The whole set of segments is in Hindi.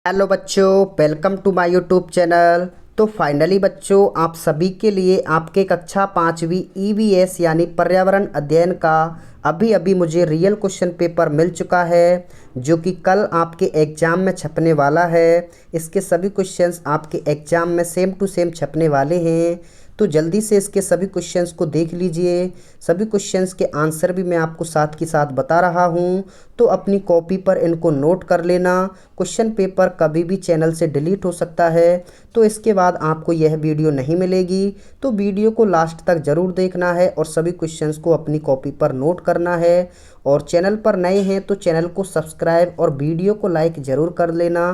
हेलो बच्चों, welcome to my YouTube channel. तो फाइनली बच्चों, आप सभी के लिए आपके कक्षा 5वीं ईवीएस यानी पर्यावरण अध्ययन का अभी अभी मुझे रियल क्वेश्चन पेपर मिल चुका है, जो कि कल आपके एग्ज़ाम में छपने वाला है। इसके सभी क्वेश्चंस आपके एग्ज़ाम में सेम टू सेम छपने वाले हैं। तो जल्दी से इसके सभी क्वेश्चंस को देख लीजिए। सभी क्वेश्चंस के आंसर भी मैं आपको साथ के साथ बता रहा हूं, तो अपनी कॉपी पर इनको नोट कर लेना। क्वेश्चन पेपर कभी भी चैनल से डिलीट हो सकता है, तो इसके बाद आपको यह वीडियो नहीं मिलेगी। तो वीडियो को लास्ट तक ज़रूर देखना है और सभी क्वेश्चंस को अपनी कॉपी पर नोट करना है। और चैनल पर नए हैं तो चैनल को सब्सक्राइब और वीडियो को लाइक ज़रूर कर लेना।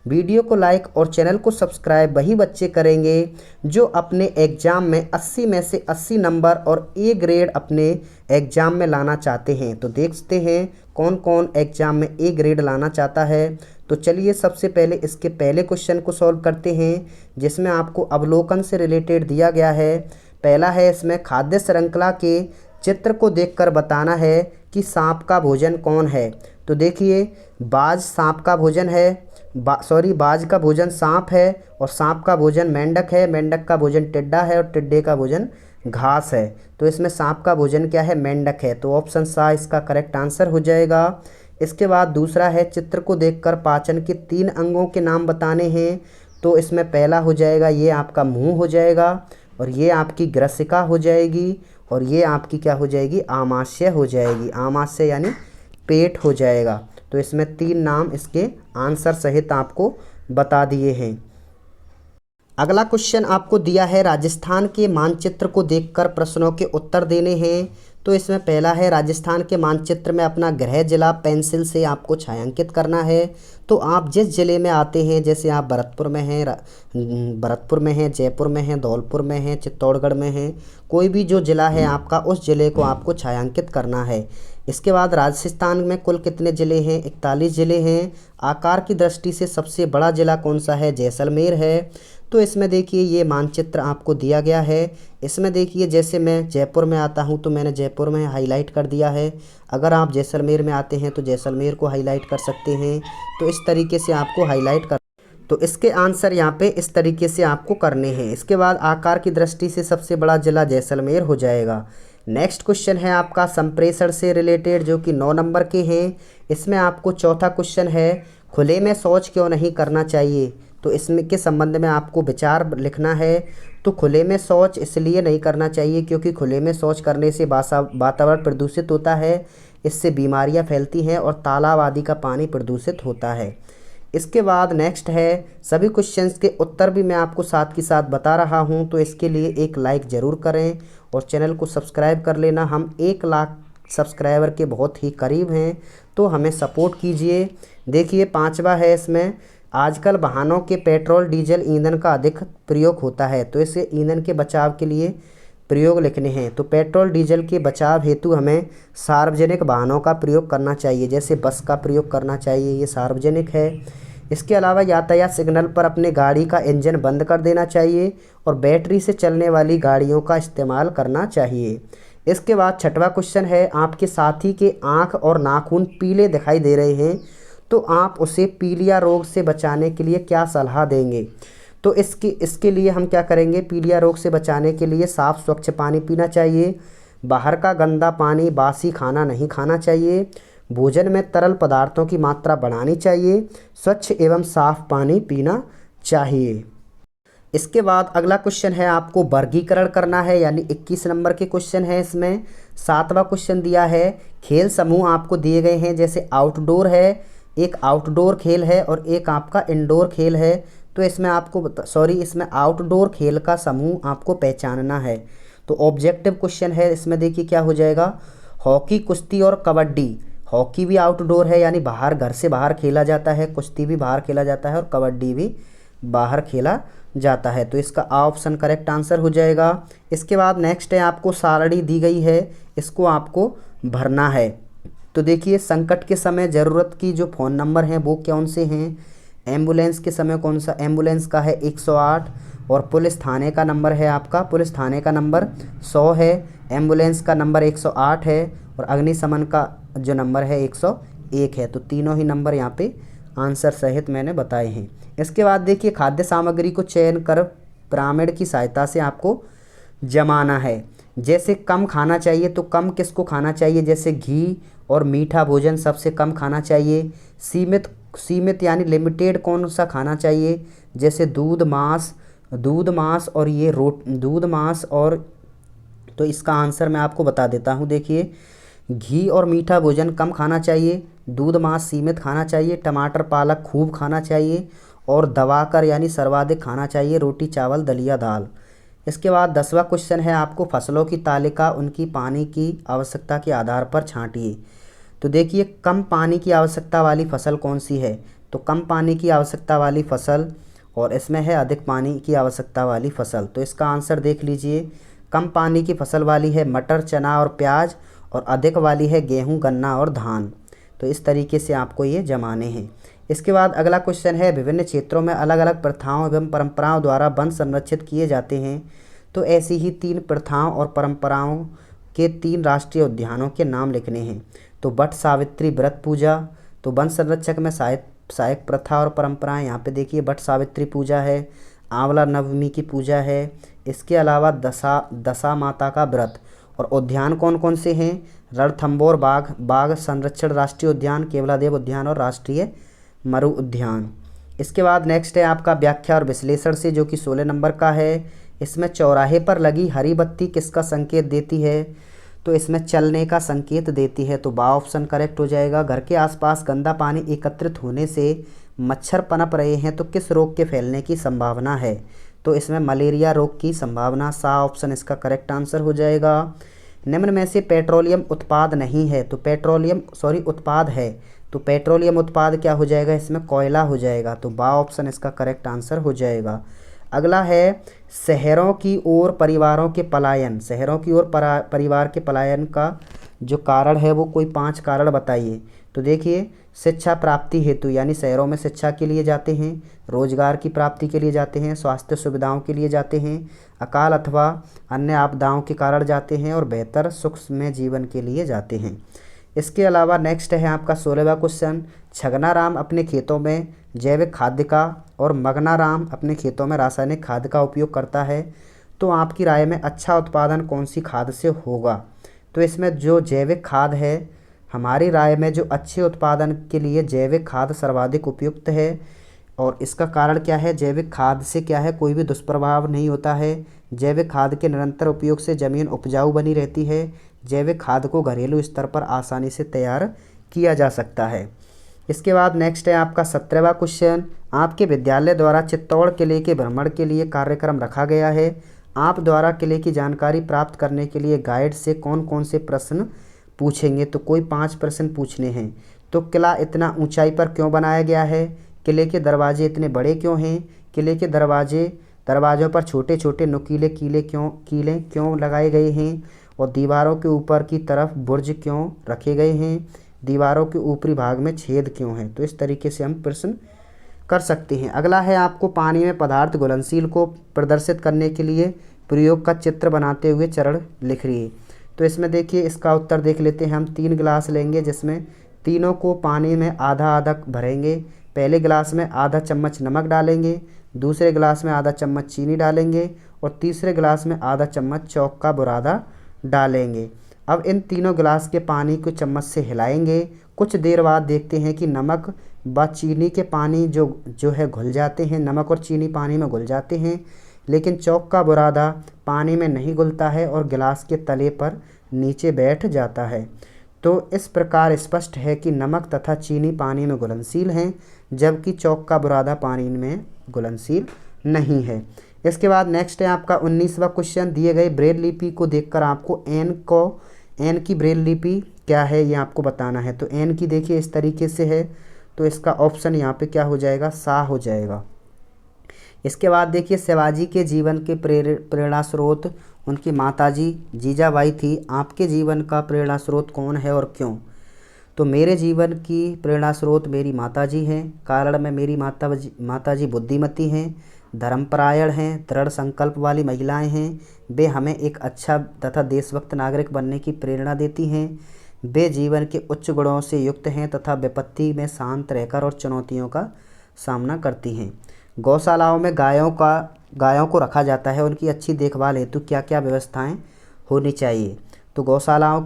वीडियो को लाइक और चैनल को सब्सक्राइब वही बच्चे करेंगे जो अपने एग्ज़ाम में 80 में से 80 नंबर और ए ग्रेड अपने एग्ज़ाम में लाना चाहते हैं। तो देखते हैं कौन कौन एग्ज़ाम में ए ग्रेड लाना चाहता है। तो चलिए सबसे पहले इसके पहले क्वेश्चन को सॉल्व करते हैं, जिसमें आपको अवलोकन से रिलेटेड दिया गया है। पहला है, इसमें खाद्य श्रृंखला के चित्र को देखकर बताना है कि सांप का भोजन कौन है। तो देखिए, बाज सांप का भोजन है, बाज का भोजन सांप है, और सांप का भोजन मेंढक है, मेंढक का भोजन टिड्डा है, और टिड्डे का भोजन घास है। तो इसमें सांप का भोजन क्या है? मेंढक है। तो ऑप्शन सा इसका करेक्ट आंसर हो जाएगा। इसके बाद दूसरा है, चित्र को देखकर पाचन के 3 अंगों के नाम बताने हैं। तो इसमें पहला हो जाएगा ये आपका मुंह हो जाएगा, और ये आपकी ग्रसिका हो जाएगी, और ये आपकी क्या हो जाएगी? आमाशय हो जाएगी। आमाशय यानी पेट हो जाएगा। तो इसमें 3 नाम इसके आंसर सहित आपको बता दिए हैं। अगला क्वेश्चन आपको दिया है, राजस्थान के मानचित्र को देखकर प्रश्नों के उत्तर देने हैं। तो इसमें पहला है, राजस्थान के मानचित्र में अपना गृह जिला पेंसिल से आपको छायांकित करना है। तो आप जिस ज़िले में आते हैं, जैसे आप भरतपुर में हैं, जयपुर में हैं, धौलपुर में हैं, चित्तौड़गढ़ में हैं, कोई भी जो ज़िला है आपका, उस ज़िले को आपको छायांकित करना है। इसके बाद राजस्थान में कुल कितने ज़िले हैं? 41 ज़िले हैं। आकार की दृष्टि से सबसे बड़ा ज़िला कौन सा है? जैसलमेर है। तो इसमें देखिए, ये मानचित्र आपको दिया गया है। इसमें देखिए, जैसे मैं जयपुर में आता हूँ तो मैंने जयपुर में हाईलाइट कर दिया है। अगर आप जैसलमेर में आते हैं तो जैसलमेर को हाईलाइट कर सकते हैं। तो इस तरीके से आपको हाईलाइट कर, तो इसके आंसर यहाँ पे इस तरीके से आपको करने हैं। इसके बाद आकार की दृष्टि से सबसे बड़ा जिला जैसलमेर हो जाएगा। नेक्स्ट क्वेश्चन है आपका संप्रेषण से रिलेटेड, जो कि 9 नंबर के हैं। इसमें आपको चौथा क्वेश्चन है, खुले में शौच क्यों नहीं करना चाहिए। तो इसमें के संबंध में आपको विचार लिखना है। तो खुले में शौच इसलिए नहीं करना चाहिए क्योंकि खुले में शौच करने से वातावरण प्रदूषित होता है, इससे बीमारियां फैलती हैं, और तालाब आदि का पानी प्रदूषित होता है। इसके बाद नेक्स्ट है, सभी क्वेश्चंस के उत्तर भी मैं आपको साथ के साथ बता रहा हूं, तो इसके लिए एक लाइक ज़रूर करें और चैनल को सब्सक्राइब कर लेना। हम 1 लाख सब्सक्राइबर के बहुत ही करीब हैं, तो हमें सपोर्ट कीजिए। देखिए, 5वां है, इसमें आजकल वाहनों के पेट्रोल डीजल ईंधन का अधिक प्रयोग होता है। तो इसे ईंधन के बचाव के लिए प्रयोग लिखने हैं। तो पेट्रोल डीजल के बचाव हेतु हमें सार्वजनिक वाहनों का प्रयोग करना चाहिए, जैसे बस का प्रयोग करना चाहिए, ये सार्वजनिक है। इसके अलावा यातायात सिग्नल पर अपने गाड़ी का इंजन बंद कर देना चाहिए, और बैटरी से चलने वाली गाड़ियों का इस्तेमाल करना चाहिए। इसके बाद 6वां क्वेश्चन है, आपके साथी के आँख और नाखून पीले दिखाई दे रहे हैं, तो आप उसे पीलिया रोग से बचाने के लिए क्या सलाह देंगे। तो इसके लिए हम क्या करेंगे? पीलिया रोग से बचाने के लिए साफ़ स्वच्छ पानी पीना चाहिए, बाहर का गंदा पानी, बासी खाना नहीं खाना चाहिए, भोजन में तरल पदार्थों की मात्रा बढ़ानी चाहिए, स्वच्छ एवं साफ पानी पीना चाहिए। इसके बाद अगला क्वेश्चन है, आपको वर्गीकरण करना है, यानी 21 नंबर के क्वेश्चन है। इसमें 7वां क्वेश्चन दिया है, खेल समूह आपको दिए गए हैं, जैसे आउटडोर है, एक आउटडोर खेल है और एक आपका इंडोर खेल है। तो इसमें आपको इसमें आउटडोर खेल का समूह आपको पहचानना है। तो ऑब्जेक्टिव क्वेश्चन है, इसमें देखिए क्या हो जाएगा, हॉकी, कुश्ती और कबड्डी। हॉकी भी आउटडोर है, यानी बाहर, घर से बाहर खेला जाता है, कुश्ती भी बाहर खेला जाता है, और कबड्डी भी बाहर खेला जाता है। तो इसका ऑप्शन करेक्ट आंसर हो जाएगा। इसके बाद नेक्स्ट है, आपको सारणी दी गई है, इसको आपको भरना है। तो देखिए, संकट के समय ज़रूरत की जो फ़ोन नंबर हैं वो कौन से हैं? एम्बुलेंस के समय कौन सा? एम्बुलेंस का है 108, और पुलिस थाने का नंबर है आपका, पुलिस थाने का नंबर 100 है, एम्बुलेंस का नंबर 108 है, और अग्निशमन का जो नंबर है 101 है। तो तीनों ही नंबर यहाँ पे आंसर सहित मैंने बताए हैं। इसके बाद देखिए खाद्य सामग्री को चयन कर पिरामिड की सहायता से आपको जमाना है। जैसे कम खाना चाहिए तो कम किसको खाना चाहिए, जैसे घी और मीठा भोजन सबसे कम खाना चाहिए। सीमित सीमित यानी लिमिटेड कौन सा खाना चाहिए, जैसे दूध मांस और ये दूध मांस और, तो इसका आंसर मैं आपको बता देता हूँ। देखिए घी और मीठा भोजन कम खाना चाहिए, दूध मांस सीमित खाना चाहिए, टमाटर पालक खूब खाना चाहिए और दबाकर यानी सर्वाधिक खाना चाहिए रोटी चावल दलिया दाल। इसके बाद 10वां क्वेश्चन है आपको फसलों की तालिका उनकी पानी की आवश्यकता के आधार पर छांटिए। तो देखिए कम पानी की आवश्यकता वाली फसल कौन सी है, तो कम पानी की आवश्यकता वाली फसल, और इसमें है अधिक पानी की आवश्यकता वाली फसल। तो इसका आंसर देख लीजिए, कम पानी की फसल वाली है मटर चना और प्याज, और अधिक वाली है गेहूं गन्ना और धान। तो इस तरीके से आपको ये जमाने हैं। इसके बाद अगला क्वेश्चन है विभिन्न क्षेत्रों में अलग अलग प्रथाओं एवं परंपराओं द्वारा वन संरक्षित किए जाते हैं। तो ऐसी ही 3 प्रथाओं और परंपराओं के 3 राष्ट्रीय उद्यानों के नाम लिखने हैं। तो बट सावित्री व्रत पूजा, तो वन संरक्षक में सहायक प्रथा और परंपराएं, यहाँ पे देखिए बट सावित्री पूजा है, आंवला नवमी की पूजा है, इसके अलावा दशा माता का व्रत। और उद्यान कौन कौन से हैं, रणथंभौर बाघ संरक्षण राष्ट्रीय उद्यान, केवलादेव उद्यान और राष्ट्रीय मरु उद्यान। इसके बाद नेक्स्ट है आपका व्याख्या और विश्लेषण से, जो कि 16 नंबर का है। इसमें चौराहे पर लगी हरी बत्ती किसका संकेत देती है, तो इसमें चलने का संकेत देती है। तो बा ऑप्शन करेक्ट हो जाएगा। घर के आसपास गंदा पानी एकत्रित होने से मच्छर पनप रहे हैं तो किस रोग के फैलने की संभावना है, तो इसमें मलेरिया रोग की संभावना, सा ऑप्शन इसका करेक्ट आंसर हो जाएगा। निम्न में से पेट्रोलियम उत्पाद नहीं है, तो उत्पाद है, तो पेट्रोलियम उत्पाद क्या हो जाएगा, इसमें कोयला हो जाएगा। तो बा ऑप्शन इसका करेक्ट आंसर हो जाएगा। अगला है शहरों की ओर परिवारों के पलायन, शहरों की ओर परिवार के पलायन का जो कारण है वो कोई 5 कारण बताइए। तो देखिए शिक्षा प्राप्ति हेतु, यानी शहरों में शिक्षा के लिए जाते हैं, रोजगार की प्राप्ति के लिए जाते हैं, स्वास्थ्य सुविधाओं के लिए जाते हैं, अकाल अथवा अन्य आपदाओं के कारण जाते हैं, और बेहतर सुखमय जीवन के लिए जाते हैं। इसके अलावा नेक्स्ट है आपका 16वां क्वेश्चन, छगना राम अपने खेतों में जैविक खाद्य का और मगना राम अपने खेतों में रासायनिक खाद्य का उपयोग करता है। तो आपकी राय में अच्छा उत्पादन कौन सी खाद से होगा, तो इसमें जो जैविक खाद है, हमारी राय में जो अच्छे उत्पादन के लिए जैविक खाद सर्वाधिक उपयुक्त है। और इसका कारण क्या है, जैविक खाद से क्या है, कोई भी दुष्प्रभाव नहीं होता है। जैविक खाद के निरंतर उपयोग से ज़मीन उपजाऊ बनी रहती है। जैविक खाद को घरेलू स्तर पर आसानी से तैयार किया जा सकता है। इसके बाद नेक्स्ट है आपका 17वां क्वेश्चन, आपके विद्यालय द्वारा चित्तौड़ किले के भ्रमण के लिए कार्यक्रम रखा गया है। आप द्वारा किले की जानकारी प्राप्त करने के लिए गाइड से कौन कौन से प्रश्न पूछेंगे, तो कोई 5 प्रश्न पूछने हैं। तो किला इतना ऊंचाई पर क्यों बनाया गया है, किले के दरवाजे इतने बड़े क्यों हैं, किले के दरवाज़ों पर छोटे छोटे नुकीले कीले क्यों लगाए गए हैं, और दीवारों के ऊपर की तरफ बुर्ज क्यों रखे गए हैं, दीवारों के ऊपरी भाग में छेद क्यों हैं। तो इस तरीके से हम प्रश्न कर सकते हैं। अगला है आपको पानी में पदार्थ घुलनशील को प्रदर्शित करने के लिए प्रयोग का चित्र बनाते हुए चरण लिखिए। तो इसमें देखिए इसका उत्तर देख लेते हैं। हम 3 गिलास लेंगे जिसमें तीनों को पानी में आधा आधा भरेंगे। पहले गिलास में आधा चम्मच नमक डालेंगे, दूसरे गिलास में आधा चम्मच चीनी डालेंगे, और तीसरे गिलास में आधा चम्मच चौक का बुरादा डालेंगे। अब इन तीनों गिलास के पानी को चम्मच से हिलाएंगे। कुछ देर बाद देखते हैं कि नमक व चीनी के पानी जो है घुल जाते हैं, नमक और चीनी पानी में घुल जाते हैं, लेकिन चौक का बुरादा पानी में नहीं घुलता है और गिलास के तले पर नीचे बैठ जाता है। तो इस प्रकार स्पष्ट है कि नमक तथा चीनी पानी में घुलनशील हैं, जबकि चौक का बुरादा पानी में घुलनशील नहीं है। इसके बाद नेक्स्ट है आपका 19वां क्वेश्चन, दिए गए ब्रेल लिपि को देखकर आपको एन की ब्रेल लिपि क्या है ये आपको बताना है। तो एन की देखिए इस तरीके से है, तो इसका ऑप्शन यहाँ पे क्या हो जाएगा, सा हो जाएगा। इसके बाद देखिए शिवाजी के जीवन के प्रेरणा स्रोत उनकी माताजी जीजाबाई थी। आपके जीवन का प्रेरणा स्रोत कौन है और क्यों, तो मेरे जीवन की प्रेरणा स्रोत मेरी माताजी हैं। कारण में मेरी माताजी बुद्धिमती हैं, धर्मपरायण हैं, दृढ़ संकल्प वाली महिलाएं हैं। वे हमें एक अच्छा तथा देशभक्त नागरिक बनने की प्रेरणा देती हैं। वे जीवन के उच्च गुणों से युक्त हैं तथा विपत्ति में शांत रहकर और चुनौतियों का सामना करती हैं। गौशालाओं में गायों को रखा जाता है, उनकी अच्छी देखभाल हेतु क्या क्या व्यवस्थाएं होनी चाहिए। तो गौशाला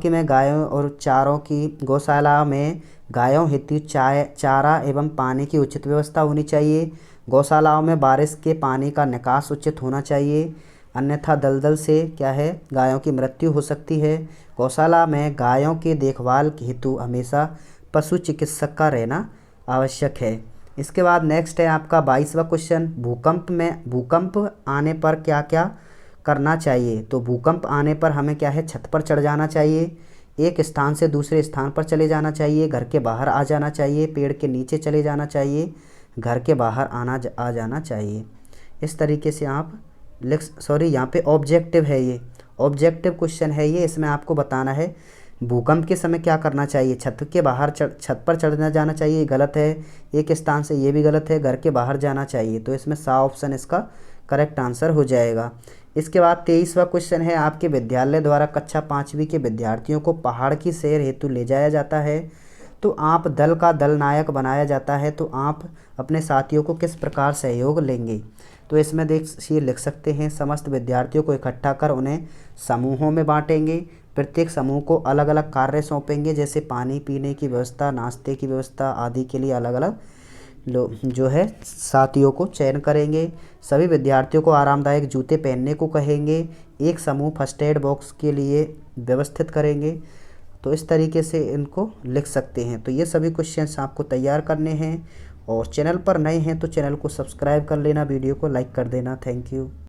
में गायों हेतु चारा एवं पानी की उचित व्यवस्था होनी चाहिए। गौशालाओं में बारिश के पानी का निकास उचित होना चाहिए, अन्यथा दलदल से क्या है गायों की मृत्यु हो सकती है। गौशाला में गायों के देखभाल हेतु हमेशा पशु चिकित्सक का रहना आवश्यक है। इसके बाद नेक्स्ट है आपका 22वां क्वेश्चन, भूकंप आने पर क्या क्या करना चाहिए। तो भूकंप आने पर हमें क्या है छत पर चढ़ जाना चाहिए, एक स्थान से दूसरे स्थान पर चले जाना चाहिए, घर के बाहर आ जाना चाहिए, पेड़ के नीचे चले जाना चाहिए, घर के बाहर आ जाना चाहिए। इस तरीके से आप यहाँ पे ऑब्जेक्टिव है, ये ऑब्जेक्टिव क्वेश्चन है ये। इसमें आपको बताना है भूकंप के समय क्या करना चाहिए। छत पर चढ़ना जाना चाहिए, गलत है। एक स्थान से, ये भी गलत है। घर के बाहर जाना चाहिए, तो इसमें सा ऑप्शन इसका करेक्ट आंसर हो जाएगा। इसके बाद 23वां क्वेश्चन है, आपके विद्यालय द्वारा कक्षा 5वीं के विद्यार्थियों को पहाड़ की सैर हेतु ले जाया जाता है, तो आप दल का दल नायक बनाया जाता है, तो आप अपने साथियों को किस प्रकार सहयोग लेंगे। तो इसमें लिख सकते हैं, समस्त विद्यार्थियों को इकट्ठा कर उन्हें समूहों में बांटेंगे, प्रत्येक समूह को अलग अलग कार्य सौंपेंगे, जैसे पानी पीने की व्यवस्था, नाश्ते की व्यवस्था आदि के लिए अलग अलग जो है साथियों को चयन करेंगे। सभी विद्यार्थियों को आरामदायक जूते पहनने को कहेंगे, एक समूह फर्स्ट एड बॉक्स के लिए व्यवस्थित करेंगे। तो इस तरीके से इनको लिख सकते हैं। तो ये सभी क्वेश्चंस आपको तैयार करने हैं, और चैनल पर नए हैं तो चैनल को सब्सक्राइब कर लेना, वीडियो को लाइक कर देना। Thank you.